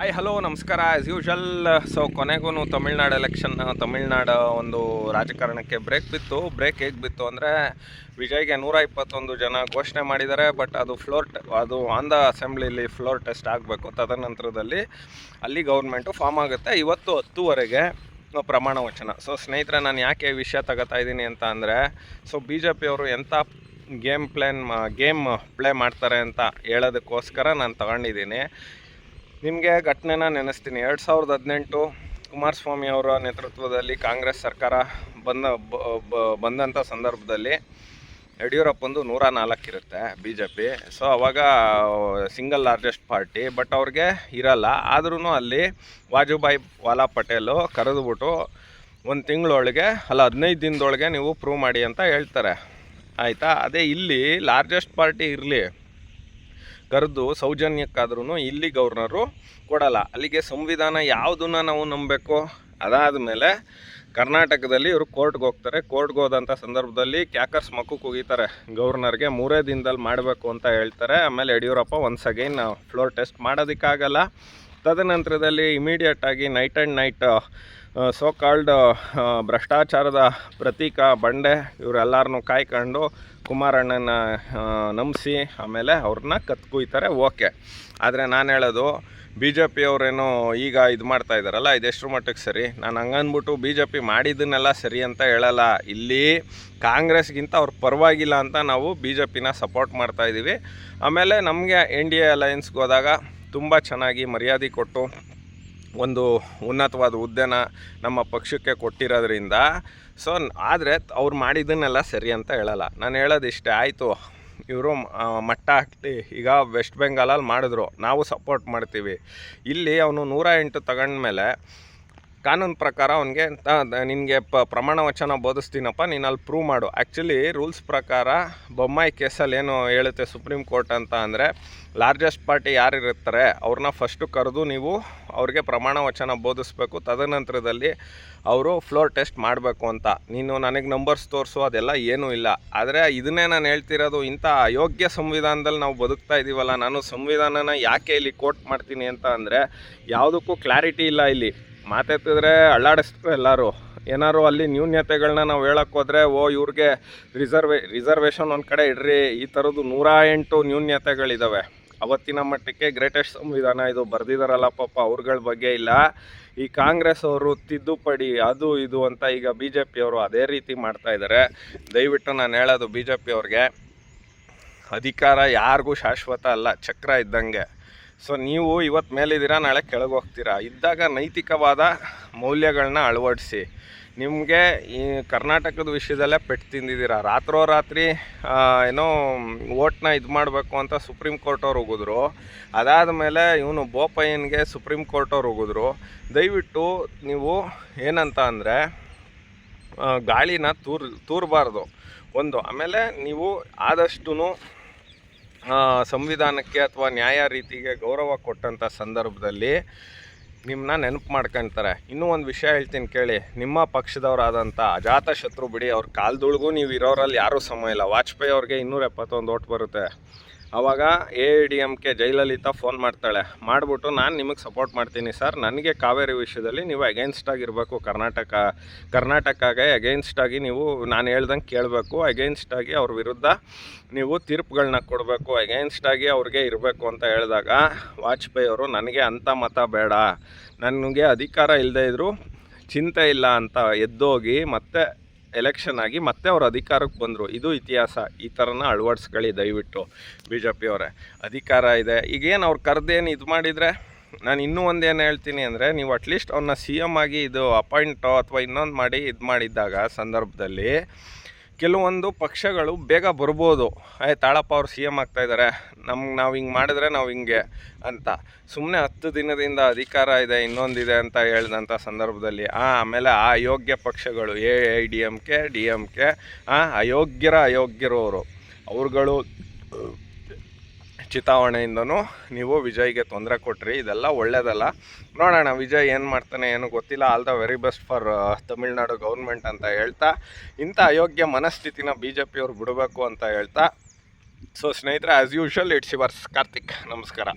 Hi hello ನಮಸ್ಕಾರ. As usual ಕೊನೆಗೂ ತಮಿಳ್ನಾಡು ಒಂದು ರಾಜಕಾರಣಕ್ಕೆ ಬ್ರೇಕ್ ಹೇಗೆ ಬಿತ್ತು ಅಂದರೆ ವಿಜಯ್ಗೆ 121 ಜನ ಘೋಷಣೆ ಮಾಡಿದ್ದಾರೆ. ಬಟ್ ಅದು ಆನ್ ದ ಅಸೆಂಬ್ಲಿಲಿ ಫ್ಲೋರ್ ಟೆಸ್ಟ್ ಆಗಬೇಕು. ತದನಂತರದಲ್ಲಿ ಅಲ್ಲಿ ಗೌರ್ಮೆಂಟು ಫಾರ್ಮ್ ಆಗುತ್ತೆ. ಇವತ್ತು 10:00ವರೆಗೆ ಪ್ರಮಾಣ ವಚನ. ಸ್ನೇಹಿತರೆ, ನಾನು ಯಾಕೆ ಈ ವಿಷಯ ತಗೋತಾ ಇದ್ದೀನಿ ಅಂತ ಅಂದರೆ BJP ಅವರು ಎಂಥ ಗೇಮ್ ಪ್ಲೇ ಮಾಡ್ತಾರೆ ಅಂತ ಹೇಳೋದಕ್ಕೋಸ್ಕರ ನಾನು ತಗೊಂಡಿದ್ದೀನಿ. ನಿಮಗೆ ಘಟನೆನ ನೆನೆಸ್ತೀನಿ. 2018 ಕುಮಾರಸ್ವಾಮಿ ಅವರ ನೇತೃತ್ವದಲ್ಲಿ ಕಾಂಗ್ರೆಸ್ ಸರ್ಕಾರ ಬಂದಂಥ ಸಂದರ್ಭದಲ್ಲಿ ಯಡಿಯೂರಪ್ಪಂದು 104 ಇರುತ್ತೆ BJP. ಅವಾಗ ಸಿಂಗಲ್ ಲಾರ್ಜೆಸ್ಟ್ ಪಾರ್ಟಿ. ಬಟ್ ಅವ್ರಿಗೆ ಇರಲ್ಲ. ಆದ್ರೂ ಅಲ್ಲಿ ವಾಜುಭಾಯಿ ವಾಲಾ ಪಟೇಲು ಕರೆದುಬಿಟ್ಟು 1 ತಿಂಗಳೊಳಗೆ 15 ದಿನದೊಳಗೆ ನೀವು ಪ್ರೂವ್ ಮಾಡಿ ಅಂತ ಹೇಳ್ತಾರೆ. ಆಯಿತಾ? ಅದೇ ಇಲ್ಲಿ ಲಾರ್ಜೆಸ್ಟ್ ಪಾರ್ಟಿ ಇರಲಿ, ಕರೆದು ಸೌಜನ್ಯಕ್ಕಾದ್ರೂ ಇಲ್ಲಿ ಗವರ್ನರು ಕೊಡಲ್ಲ. ಅಲ್ಲಿಗೆ ಸಂವಿಧಾನ ಯಾವುದನ್ನ ನಾವು ನಂಬಬೇಕು? ಅದಾದ ಮೇಲೆ ಕರ್ನಾಟಕದಲ್ಲಿ ಇವರು ಕೋರ್ಟ್ಗೆ ಹೋಗ್ತಾರೆ. ಕೋರ್ಟ್ಗೆ ಹೋದಂಥ ಸಂದರ್ಭದಲ್ಲಿ ಕ್ಯಾಕರ್ಸ್ ಮಕ್ಕಳು ಕೂಗಿತಾರೆ, ಗವರ್ನರ್ಗೆ 3 ದಿನದಲ್ಲಿ ಮಾಡಬೇಕು ಅಂತ ಹೇಳ್ತಾರೆ. ಆಮೇಲೆ Yediyurappa once again floor test ಮಾಡೋದಕ್ಕಾಗಲ್ಲ. ತದನಂತರದಲ್ಲಿ ಇಮಿಡಿಯೇಟಾಗಿ ನೈಟ್ ಆ್ಯಂಡ್ ನೈಟ್ ಕಾಲ್ಡ್ ಭ್ರಷ್ಟಾಚಾರದ ಪ್ರತೀಕ ಬಂಡೆ ಇವರೆಲ್ಲರನ್ನೂ ಕಾಯ್ಕೊಂಡು ಕುಮಾರಣ್ಣನ ನಂಬಿಸಿ ಆಮೇಲೆ ಅವ್ರನ್ನ ಕತ್ಕೊಯ್ತಾರೆ. ಓಕೆ. ಆದರೆ ನಾನು ಹೇಳೋದು, BJP ಅವರೇನೋ ಈಗ ಇದು ಮಾಡ್ತಾ ಇದ್ದಾರಲ್ಲ, ಇದೆಷ್ಟರ ಮಟ್ಟಿಗೆ ಸರಿ? ನಾನು ಹಂಗಂದ್ಬಿಟ್ಟು BJP ಮಾಡಿದ್ದನ್ನೆಲ್ಲ ಸರಿ ಅಂತ ಹೇಳಲ್ಲ. ಇಲ್ಲಿ ಕಾಂಗ್ರೆಸ್ಗಿಂತ ಅವ್ರು ಪರವಾಗಿಲ್ಲ ಅಂತ ನಾವು BJPನ ಸಪೋರ್ಟ್ ಮಾಡ್ತಾಯಿದ್ದೀವಿ. ಆಮೇಲೆ ನಮಗೆ NDA ಅಲಯನ್ಸ್ಗೆ ಹೋದಾಗ ತುಂಬ ಚೆನ್ನಾಗಿ ಮರ್ಯಾದೆ ಕೊಟ್ಟು ಒಂದು ಉನ್ನತವಾದ ಹುದ್ದೆನ ನಮ್ಮ ಪಕ್ಷಕ್ಕೆ ಕೊಟ್ಟಿರೋದ್ರಿಂದ ಆದರೆ ಅವ್ರು ಮಾಡಿದ್ದನ್ನೆಲ್ಲ ಸರಿ ಅಂತ ಹೇಳಲ್ಲ. ನಾನು ಹೇಳೋದಿಷ್ಟೇ, ಆಯಿತು ಇವರು ಮಟ್ಟ ಹಾಕ್ತಿ ಈಗ ವೆಸ್ಟ್ ಬೆಂಗಾಲಲ್ಲಿ ಮಾಡಿದ್ರು, ನಾವು ಸಪೋರ್ಟ್ ಮಾಡ್ತೀವಿ. ಇಲ್ಲಿ ಅವನು 108 ತಗೊಂಡ್ಮೇಲೆ ಕಾನೂನು ಪ್ರಕಾರ ಅವನಿಗೆ ನಿನಗೆ ಪ್ರಮಾಣ ವಚನ ಬೋಧಿಸ್ತೀನಪ್ಪ, ನೀನು ಅಲ್ಲಿ ಪ್ರೂವ್ ಮಾಡು. ಆ್ಯಕ್ಚುಲಿ ರೂಲ್ಸ್ ಪ್ರಕಾರ ಬೊಮ್ಮಾಯಿ ಕೇಸಲ್ಲಿ ಏನು ಹೇಳುತ್ತೆ ಸುಪ್ರೀಂ ಕೋರ್ಟ್ ಅಂತ ಅಂದರೆ, ಲಾರ್ಜೆಸ್ಟ್ ಪಾರ್ಟಿ ಯಾರಿರ್ತಾರೆ ಅವ್ರನ್ನ ಫಸ್ಟು ಕರೆದು ನೀವು ಅವ್ರಿಗೆ ಪ್ರಮಾಣ ವಚನ ಬೋಧಿಸ್ಬೇಕು. ತದನಂತರದಲ್ಲಿ ಅವರು ಫ್ಲೋರ್ ಟೆಸ್ಟ್ ಮಾಡಬೇಕು ಅಂತ. ನೀನು ನನಗೆ ನಂಬರ್ಸ್ ತೋರಿಸು, ಅದೆಲ್ಲ ಏನೂ ಇಲ್ಲ. ಆದರೆ ಇದನ್ನೇ ನಾನು ಹೇಳ್ತಿರೋದು, ಇಂಥ ಅಯೋಗ್ಯ ಸಂವಿಧಾನದಲ್ಲಿ ನಾವು ಬದುಕ್ತಾ ಇದ್ದೀವಲ್ಲ. ನಾನು ಸಂವಿಧಾನನ ಯಾಕೆ ಇಲ್ಲಿ ಕೋಟ್ ಮಾಡ್ತೀನಿ ಅಂತ ಅಂದರೆ, ಯಾವುದಕ್ಕೂ ಕ್ಲಾರಿಟಿ ಇಲ್ಲ. ಇಲ್ಲಿ ಮಾತೆತ್ತಿದ್ರೆ ಅಳ್ಳಾಡಿಸ್ತಾರೆ ಎಲ್ಲರೂ. ಏನಾರು ಅಲ್ಲಿ ನ್ಯೂನ್ಯತೆಗಳನ್ನ ನಾವು ಹೇಳೋಕ್ಕೋದ್ರೆ, ಇವ್ರಿಗೆ ರಿಸರ್ವೇಷನ್ ಒಂದು ಕಡೆ ಇಡ್ರಿ, ಈ ಥರದ್ದು 108 ನ್ಯೂನ್ಯತೆಗಳಿದ್ದಾವೆ. ಅವತ್ತಿನ ಮಟ್ಟಕ್ಕೆ ಗ್ರೇಟೆಸ್ಟ್ ಸಂವಿಧಾನ ಇದು ಬರೆದಿದ್ದಾರಲ್ಲ ಪಾಪ, ಅವ್ರಗಳ ಬಗ್ಗೆ ಇಲ್ಲ. ಈ ಕಾಂಗ್ರೆಸ್ ಅವರು ತಿದ್ದುಪಡಿ ಅದು ಇದು ಅಂತ ಈಗ BJP ಅವರು ಅದೇ ರೀತಿ ಮಾಡ್ತಾಯಿದ್ದಾರೆ. ದಯವಿಟ್ಟು ನಾನು ಹೇಳೋದು BJP ಅವ್ರಿಗೆ, ಅಧಿಕಾರ ಯಾರಿಗೂ ಶಾಶ್ವತ ಅಲ್ಲ, ಚಕ್ರ ಇದ್ದಂಗೆ. ನೀವು ಇವತ್ತು ಮೇಲಿದ್ದೀರಾ, ನಾಳೆ ಕೆಳಗೆ ಹೋಗ್ತೀರಾ. ಇದ್ದಾಗ ನೈತಿಕವಾದ ಮೌಲ್ಯಗಳನ್ನ ಅಳವಡಿಸಿ. ನಿಮಗೆ ಈ ಕರ್ನಾಟಕದ ವಿಷಯದಲ್ಲೇ ಪೆಟ್ಟು ತಿಂದಿದ್ದೀರಾ. ರಾತ್ರೋರಾತ್ರಿ ಏನೋ ಓಟ್ನ ಇದು ಮಾಡಬೇಕು ಅಂತ ಸುಪ್ರೀಂ ಕೋರ್ಟ್ ಅವ್ರು ಹೋಗಿದ್ರು. ಅದಾದ ಮೇಲೆ ಇವನು ಬೋಪಯ್ಯನಿಗೆ ಸುಪ್ರೀಂ ಕೋರ್ಟ್ ಅವ್ರು ಹೋಗಿದ್ರು. ದಯವಿಟ್ಟು ನೀವು ಏನಂತ ಅಂದರೆ, ಗಾಳಿನ ತೂರಬಾರ್ದು ಒಂದು. ಆಮೇಲೆ ನೀವು ಆದಷ್ಟು ಸಂವಿಧಾನಕ್ಕೆ ಅಥವಾ ನ್ಯಾಯ ರೀತಿಗೆ ಗೌರವ ಕೊಟ್ಟಂಥ ಸಂದರ್ಭದಲ್ಲಿ ನಿಮ್ಮನ್ನ ನೆನಪು ಮಾಡ್ಕೊಳ್ತಾರೆ. ಇನ್ನೂ ಒಂದು ವಿಷಯ ಹೇಳ್ತೀನಿ ಕೇಳಿ. ನಿಮ್ಮ ಪಕ್ಷದವರಾದಂಥ ಅಜಾತ ಶತ್ರು ಬಿಡಿ, ಅವ್ರ ಕಾಲ್ದೊಳಗೂ ನೀವು ಇರೋರಲ್ಲಿ ಯಾರೂ ಸಮ ಇಲ್ಲ. ವಾಜಪೇಯಿ ಅವ್ರಿಗೆ 271 ಓಟ್ ಬರುತ್ತೆ. ಆವಾಗ AIDMK ಜಯಲಲಿತಾ ಫೋನ್ ಮಾಡ್ತಾಳೆ. ಮಾಡಿಬಿಟ್ಟು, ನಾನು ನಿಮಗೆ ಸಪೋರ್ಟ್ ಮಾಡ್ತೀನಿ ಸರ್, ನನಗೆ ಕಾವೇರಿ ವಿಷಯದಲ್ಲಿ ನೀವು ಅಗೇನ್ಸ್ಟಾಗಿರಬೇಕು. ಕರ್ನಾಟಕಗೆ ಅಗೇನ್ಸ್ಟಾಗಿ ನೀವು ನಾನು ಹೇಳ್ದಂಗೆ ಕೇಳಬೇಕು. ಅಗೇನ್ಸ್ಟಾಗಿ ಅವ್ರ ವಿರುದ್ಧ ನೀವು ತೀರ್ಪುಗಳನ್ನ ಕೊಡಬೇಕು. ಅಗೇನ್ಸ್ಟಾಗಿ ಅವ್ರಿಗೆ ಇರಬೇಕು ಅಂತ ಹೇಳಿದಾಗ ವಾಜಪೇಯಿ ಅವರು, ನನಗೆ ಅಂಥ ಮತ ಬೇಡ, ನನಗೆ ಅಧಿಕಾರ ಇಲ್ಲದೇ ಇದ್ದರೂ ಚಿಂತೆ ಇಲ್ಲ ಅಂತ ಎದ್ದೋಗಿ ಮತ್ತೆ ಎಲೆಕ್ಷನ್ ಆಗಿ ಮತ್ತೆ ಅವ್ರು ಅಧಿಕಾರಕ್ಕೆ ಬಂದರು. ಇದು ಇತಿಹಾಸ. ಈ ಥರನ ಅಳವಡಿಸ್ಕೊಳ್ಳಿ ದಯವಿಟ್ಟು BJP ಅವರೇ. ಅಧಿಕಾರ ಇದೆ ಈಗೇನು ಅವ್ರು ಕರೆದೇನು ಇದು ಮಾಡಿದರೆ. ನಾನು ಇನ್ನೂ ಒಂದೇನು ಹೇಳ್ತೀನಿ ಅಂದರೆ, ನೀವು ಅಟ್ಲೀಸ್ಟ್ ಅವ್ರನ್ನ CM ಆಗಿ ಇದು ಅಪಾಯಿಂಟೋ ಅಥವಾ ಇನ್ನೊಂದು ಮಾಡಿ ಇದು ಮಾಡಿದ್ದಾಗ ಸಂದರ್ಭದಲ್ಲಿ ಕೆಲವೊಂದು ಪಕ್ಷಗಳು ಬೇಗ ಬರ್ಬೋದು. ತಾಳಪ್ಪ ಅವ್ರು CM ಆಗ್ತಾಯಿದ್ದಾರೆ, ನಾವು ಹಿಂಗೆ ಮಾಡಿದ್ರೆ ನಾವು ಹಿಂಗೆ ಅಂತ. ಸುಮ್ಮನೆ 10 ದಿನದಿಂದ ಅಧಿಕಾರ ಇದೆ, ಇನ್ನೊಂದಿದೆ ಅಂತ ಹೇಳಿದಂಥ ಸಂದರ್ಭದಲ್ಲಿ ಆಮೇಲೆ ಆ ಅಯೋಗ್ಯ ಪಕ್ಷಗಳು AIDMK DMK ಅಯೋಗ್ಯರು ಅವ್ರುಗಳು ಚಿತಾವಣೆಯಿಂದನೂ ನೀವು ವಿಜಯ್ಗೆ ತೊಂದರೆ ಕೊಟ್ರಿ. ಇದೆಲ್ಲ ಒಳ್ಳೆಯದಲ್ಲ. ನೋಡೋಣ ವಿಜಯ್ ಏನು ಮಾಡ್ತಾನೆ ಏನೂ ಗೊತ್ತಿಲ್ಲ. All the very best for Tamil Nadu government ಅಂತ ಹೇಳ್ತಾ, ಇಂಥ ಅಯೋಗ್ಯ ಮನಸ್ಥಿತಿನ BJP ಅವ್ರು ಬಿಡಬೇಕು ಅಂತ ಹೇಳ್ತಾ. ಸ್ನೇಹಿತರೆ, as usual it's yours Karthik. ನಮಸ್ಕಾರ.